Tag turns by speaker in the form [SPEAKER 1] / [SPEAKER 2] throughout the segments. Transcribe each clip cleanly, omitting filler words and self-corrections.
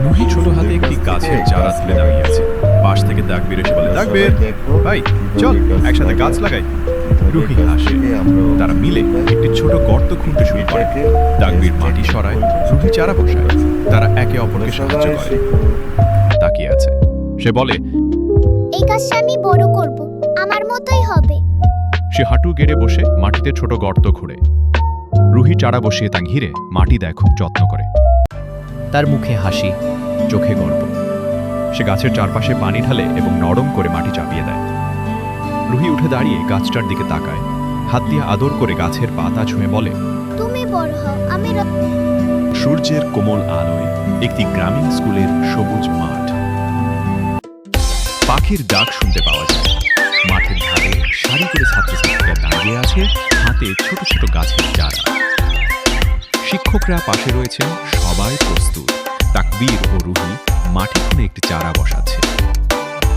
[SPEAKER 1] রুহি ছোট হাতে একটি গাছের চারা তুলে দাঁড়িয়ে আছে। পাশ থেকে তাকবীর এসে বলে, তাকবীর ভাই চল একসাথে গাছ লাগাই। রুহি হাসে। তারা মিলে একটি ছোট গর্ত খুঁড়তে শুরু করে। তাকবীর মাটি সরায়, রুহি চারা বসায়। তারা একে অপরকে সাহায্য করে। তাকিয়ে আছে। সে বলে,
[SPEAKER 2] এই গাছটা আমি বড় করব, আমার মতোই হবে।
[SPEAKER 1] সে হাঁটু গেড়ে বসে মাটিতে ছোট গর্ত খুঁড়ে। রুহি চারা বসিয়ে তা ঘিরে মাটি দেয় খুব যত্ন করে। তার মুখে হাসি, চোখে গর্ব। সে গাছের চারপাশে পানি ঢালে এবং নরম করে মাটি চাপিয়ে দেয়। রুহি উঠে দাঁড়িয়ে গাছটার দিকে তাকায়, হাত দিয়ে আদর করে গাছের পাতা ছুঁয়ে বলে,
[SPEAKER 2] তুমি বড় হও, আমি
[SPEAKER 1] সূর্যের কোমল আলোয় একটি গ্রামীণ স্কুলের সবুজ মাঠ। পাখির ডাক শুনতে পাওয়া যায়। মাঠের ধারে সারি করে ছাত্রছাত্রীরা দাঁড়িয়ে আছে, হাতে ছোট ছোট গাছের চারা। শিক্ষকরা পাশে রয়েছেন, সবাই প্রস্তুত। তাকবীর ও রুহি মাটি খুঁড়ে একটি চারা বসাচ্ছে।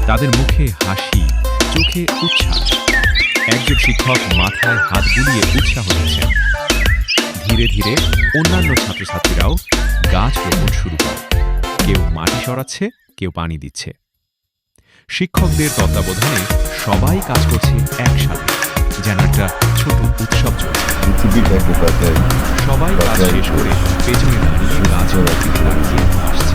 [SPEAKER 1] তাদের মুখে হাসি, চোখে উচ্ছ্বাস। একজন শিক্ষক মাথায় হাত বুলিয়ে উৎসাহ দিচ্ছেন। ধীরে ধীরে অন্যান্য ছাত্রছাত্রীরাও গাছ রোপণ শুরু করে। কেউ মাটি সরাচ্ছে, কেউ পানি দিচ্ছে। শিক্ষকদের তত্ত্বাবধানে সবাই কাজ করছে একসাথে, যেন একটা ছোট উৎসব চলছে। সবাই কাজ শেষ করে পেছনে দাঁড়িয়ে গাছ লাগিয়ে আসছে।